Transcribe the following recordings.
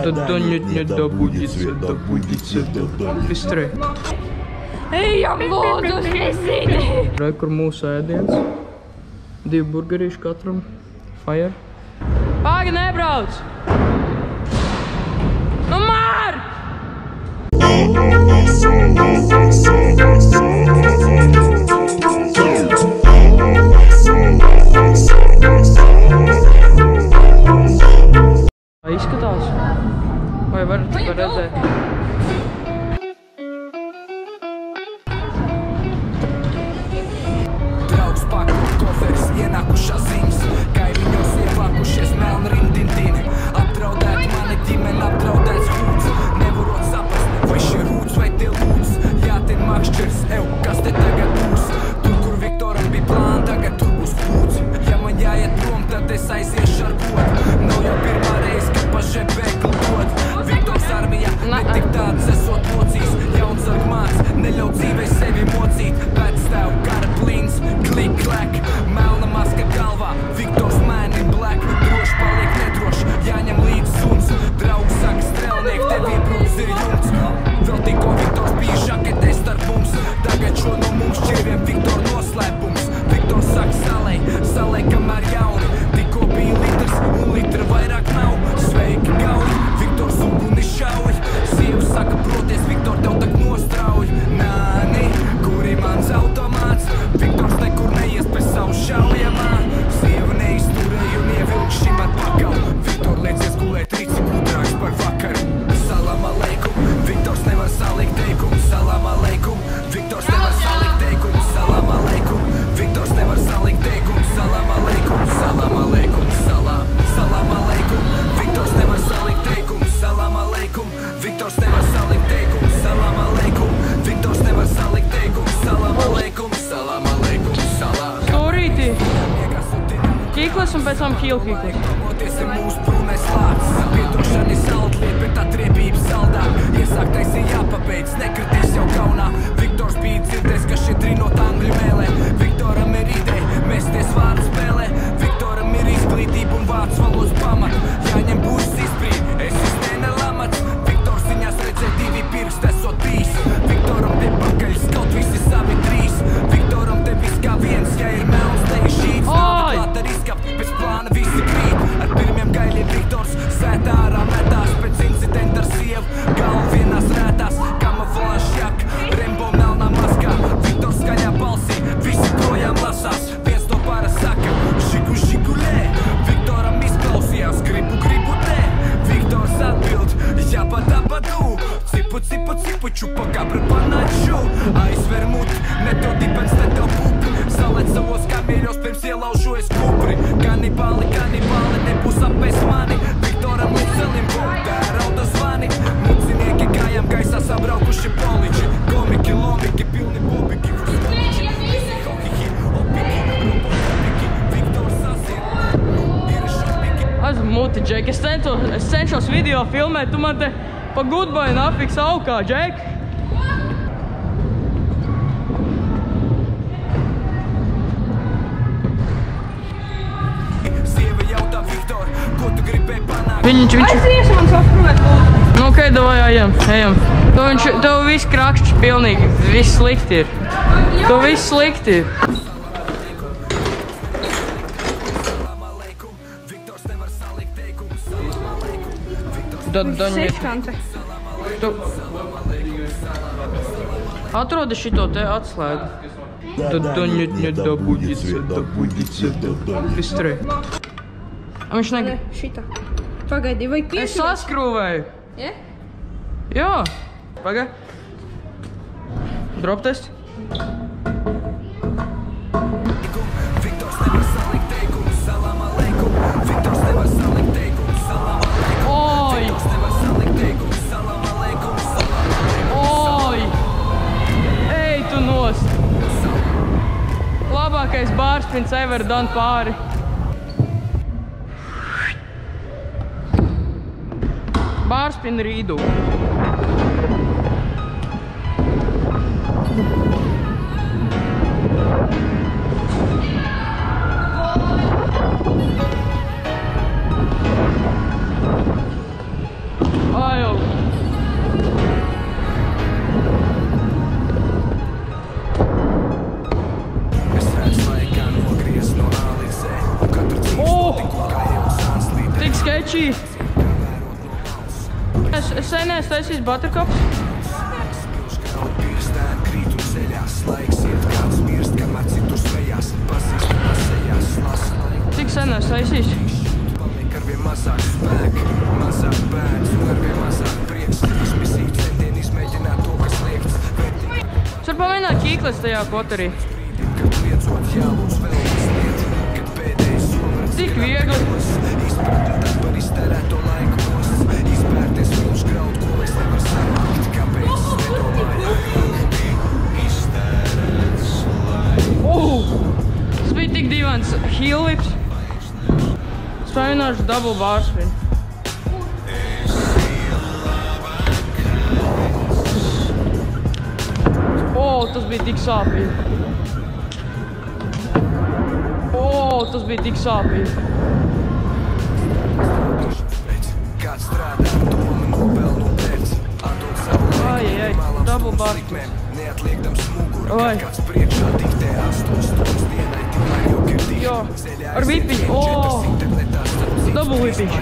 Да нет, добудется. Быстрее. Ejam, lūdzu, Hesini! Re, kur mūsu ēdiens. 2 burgerīši katram. Fire. Pāgi, nebrauc! Nu, mār! Vai izskatās? Vai varat redzēt? Ienākušās ziņas, kaimiņos ievākušies melni rimdintini. Apdraudēt mani ģimeni, apdraudēts hūts. Nevarot saprast, vai šie hūts vai tie lūdz. Jātien makšķers, kas te tagad būs? Tur, kur Viktoram bija plāna, tagad tur būs hūts. Ja man jāiet prom, tad es aiziešu ar godu. Nav jau pirmā reize, kad pa žebēkli dod. Viktors armijā netik tāds esot mocījis. Jauns ar māc, neļauj dzīvei sevi mocīt. Pēc tev kara plīns, klik, klek. Melna maska galvā, Viktors man in black. Droši paliek nedroši, jāņem līdz suns. Draugs saka strelniek, tev iebrūks ir jumts. Vēl tikko Viktors bija žaketē starp mums. Tagad šo no mums šķirviem Viktor noslēpums. Viktors saka salei, kamēr jauni. Tikko bija litrs un litra vairāk nav. Sveiki gauji, Viktors uguni šauj. Sieva saka proties, Viktor tev tak nostrauj. Nāni, kuri mans automāts? Viktors nekur neies bez savu šaujamā. Sieva neizturēja un ievilk šim ar pakalu. Viktor liecies gulēt rīci gudrāks par vakaru. Salam aleikum, Viktors nevar salikt teikumu. Salam aleikum, Viktors nevar salikt teikumu. Salam aleikum, Viktors nevar salikt teikumu. Salam aleikum, salam aleikum, salam aleikum. Viktors nevar salikt teikumu. Salam aleikum, Viktors nevar salikt teikumu. Salam aleikum, Viktors nevar salikt teikumu. Salam aleikum, salam aleikum, salam. Stūrīti! Kīklis un pēc tam kīlkīklis. Pamoties ir mūsu brūnais vārds. Piedošana ir saldliet, bet tā triebības saldā. Iesāktais ir jāpabeidz, nekritīs jau kaunā. Viktors bija dzirdējis, ka šie trinot angļu mēlē. Viktoram ir ideja, mesties vārdu spēlē. Viktoram ir izglītība un vārds valodas pamat. Jāņem būs izbrīd, es iztēne lamats. Viktors ziņās redzē 2 pirksti esot bijis. Viktoram te pakaļ skaut visi savi 3. Viktoram te viss kā viens, ja ir melns, te ir šīts. Nav klāt ar izkapt, pēc plāna visi krīt. Ar pirmiem gailiem Viktors sētā ārā metās. Pēc incidenta ar sievu, galvu vienās rētās. Kamuflāžs jak, Rembo melnā maskā. Viktors skaļā balsī, visi projām lasās. Viens no para saka, žigulē. Viktoram izklausījās, gribu te. Viktors atbild, jāpadabadu. Cipu, čupakabra panaču. Aizver muti, ne to dipens, ne tev pupi. Salēt savos kamieļos, pirms ielaužojas kupri. Kanibāli, nebūs apēs mani. Viktoram līdz celim punktā, rauda zvani. Mucinieki kājām gaisā sabraukuši poliči. Komiki, lomiki, pilni bobiki. Visi hohihi, opiki, robotopiki. Viktors sasien, ir šopiki. Aizmu muti, Džek. Es cenšos video filmēt, tu man te pa goodbye nafik saukā, Džek. Sieva jautā Viktor, ko tu gribēji panākt? Viņš... Aiziešu man safrumēt, lūdzu. Nu, ok, davai, ejam. Tev viss krakšķis pilnīgi, viss slikti ir. Tev viss slikti ir. Seškante. Atrodi šito te atslēgu. Да нет, добудется. Быстрее. Viņš negrib. Šita. Pagaidi, vai piešķi? Es saskrūvēju. Ja? Jā. Pagaidi. Drop test. Labākais bārspins ever done pāri. Bārspin rīdu. Čī! Es sen esmu taisījis buttercups. Cik sen esmu taisījis? Es varu pamēģināt ķīkles tajā poterī. Tik viegli. Tas bija tik dīvains heel whips. Es pamēģināšu double bar spin. Tas bija tik sāpīgi. Tas bija tik sāpīgi. Ai, double bar spin. Oi. Jo, ar vipiņu. Double vipiņš.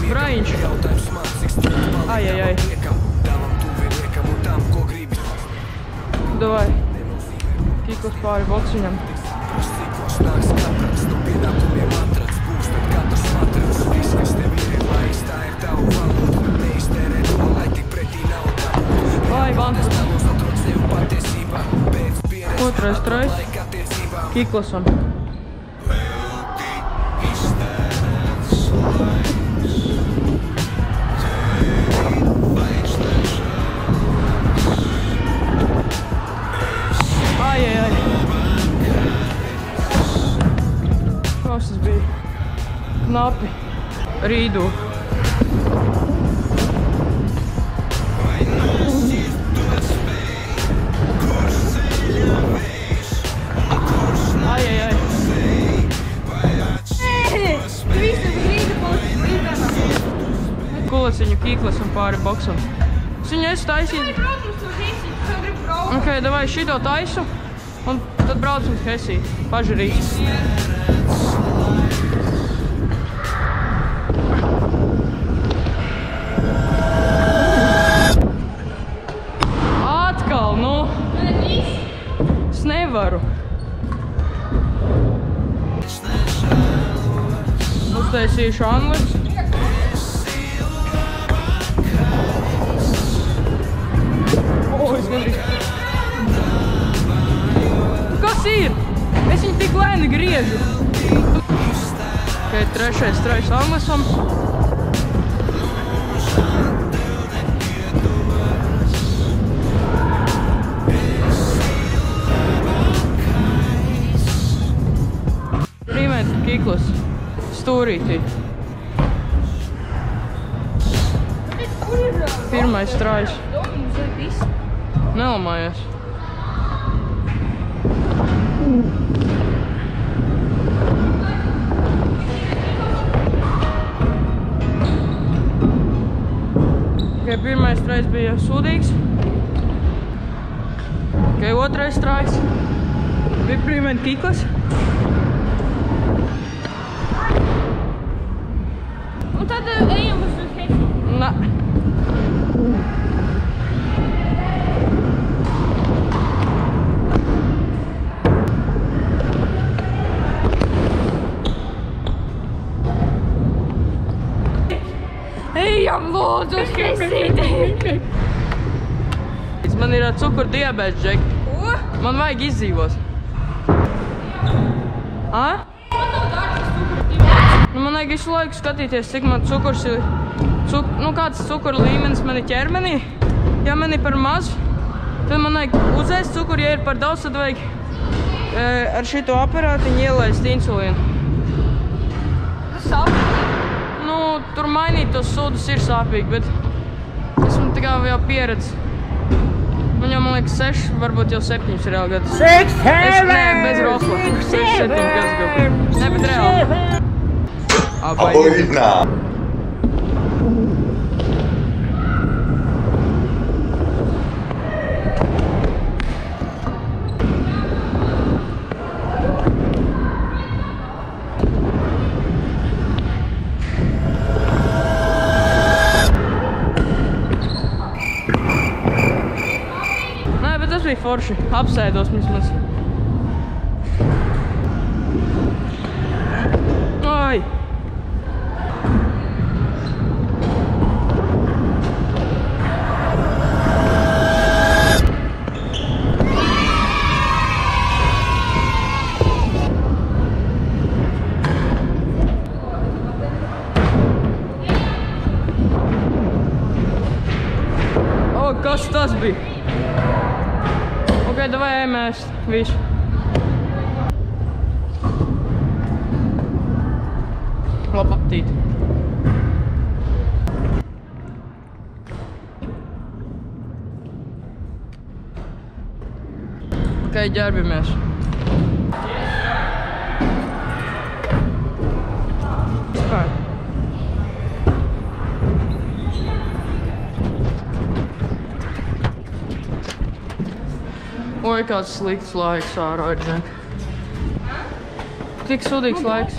Brainč. Ai. Davai. Kikos pāri boksiņam. Vai, vantas. Otrais trais. Kikosam. Kas tas bija? Knapi. Rīdu. Ai. Kuleciņu kīklasam pāri boksam. Es viņu esmu taisīt. Ok, davai šito taisu. Un tad braucam uz Hesī. Pažarīt. Atkal, nu. Es nevaru. Uztaisīšu anlets. Es gandrīz. Kas ir? Es viņu tik lēni griežu. Ok, trešais trais anlesam. Rīmēt kiklas stūrītī. Pirmais trais. Nelamājies. Ok, pirmais trais bija sūdīgs. Ok, otrais trais bija primēt kiklas. Un tad ejam uz Hesī. Nā. Ejam lūdzu uz Hesīti. Man ir cukuru diabēts, Džek. Ko? Man vajag izdzīvos. Man vajag visu laiku skatīties, cik man cukurs ir, kāds cukura līmenis man ir ķermenī. Ja man ir par maz, tad man vajag uzēst cukuru, ja ir par daudz, tad vajag ar šito aparātiņu ielaist insulīnu. Tas sāpīgi? Tur mainīt tos sūdus ir sāpīgi, bet esmu tā kā jau pieredzi. Man jau, man liekas, 6, varbūt jau 7 ir reāli gadi. 6, 7! Nē, bez rosla. 6, 7 gads jau. Nē, bet reāli. Aboinā! forši. Apsēdos vismaz. Ai! Kas tas bija? Ok, davai ejam ēst. Visu. Labu apetīti. Ok, ģērbamies. Spēr. Oi, kāds slikts laiks ārā ir, zin. Tik sudīgs laiks.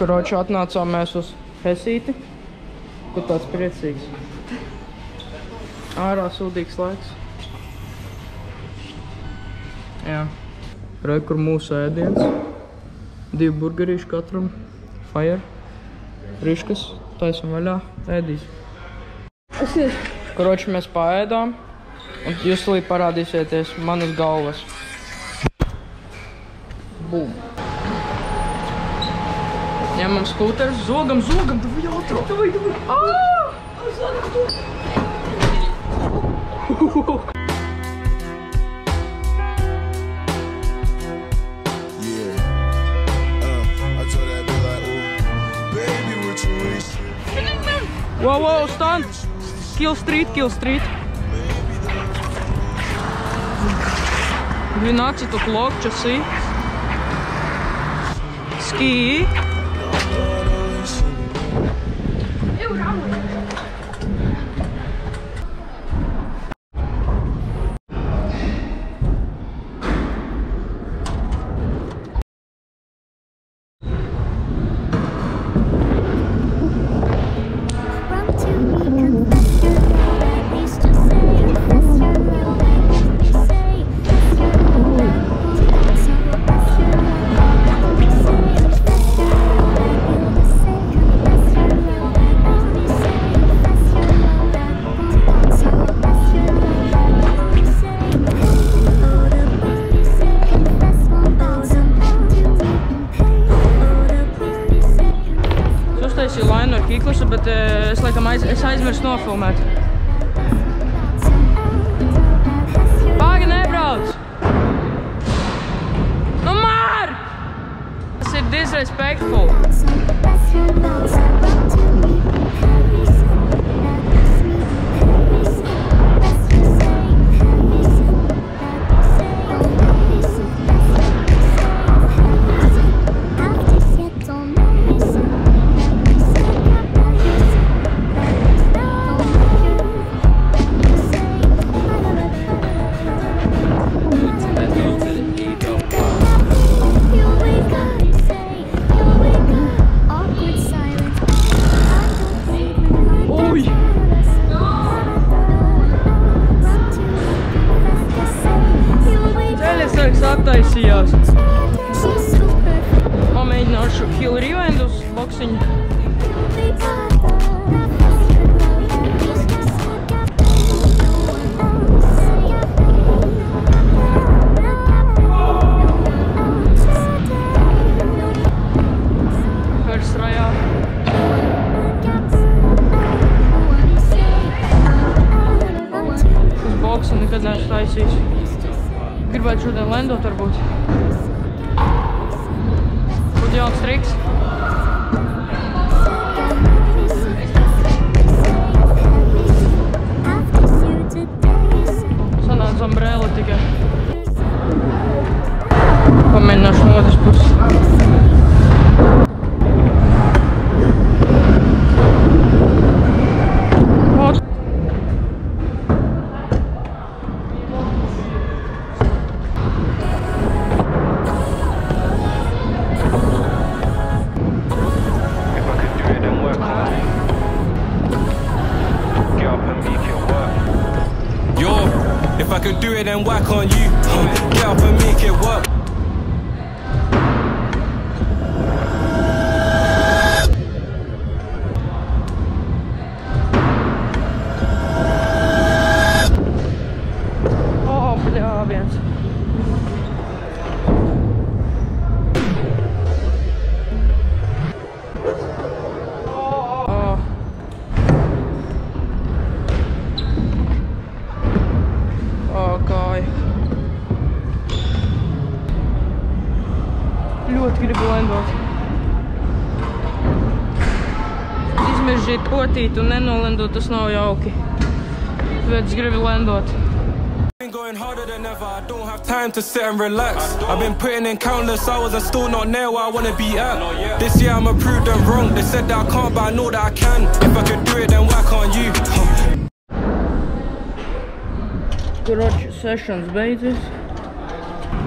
Karoči, atnācām mēs uz Hesīti, kur tāds priecīgs. Ārā sūdīgs laiks. Jā. Re, kur mūsu ēdiens. 2 burgerīši katram. Fire. Riškas. Taisam vaļā. Ēdīs. Karoči, mēs paēdām. Un jūs tulīt parādīsieties man uz galvas. Bum. Ņemam skūterus, zogam, davai ātrāk! Davai! Wow, stand! Kill street! 12 o'clock, часы. Ski. Bet es laikam aizmirsu nofilmēt. Pāgi, nebrauc! Nu mār! Tas ir disrespectful. Attaisījās. Pamēģināšu heel rewind uz boksiņu. First rajā. Uz boksu nekad neesmu taisījis. Gribētu šodien lendot varbūt. Būtu jauns triks. Sanāca umbrella tikai. no otras puses. If I could do it, then why can't you? Get up and make it work. O, bля, więc. O. Okei. Ļoti gribu lendot. Izmeržīt potīt un nenolendot, tas nav jauki. Bet es gribu lendot. Going harder than ever, I don't have time to sit and relax. I've been putting in countless hours and still not near where I wanna be at. This year I'ma prove them wrong. They said that I can't, but I know that I can. If I could do it, then why can't you? Kroču sessions beidzas.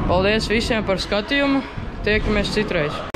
Paldies visiem par skatījumu. Tiekamies citreiz.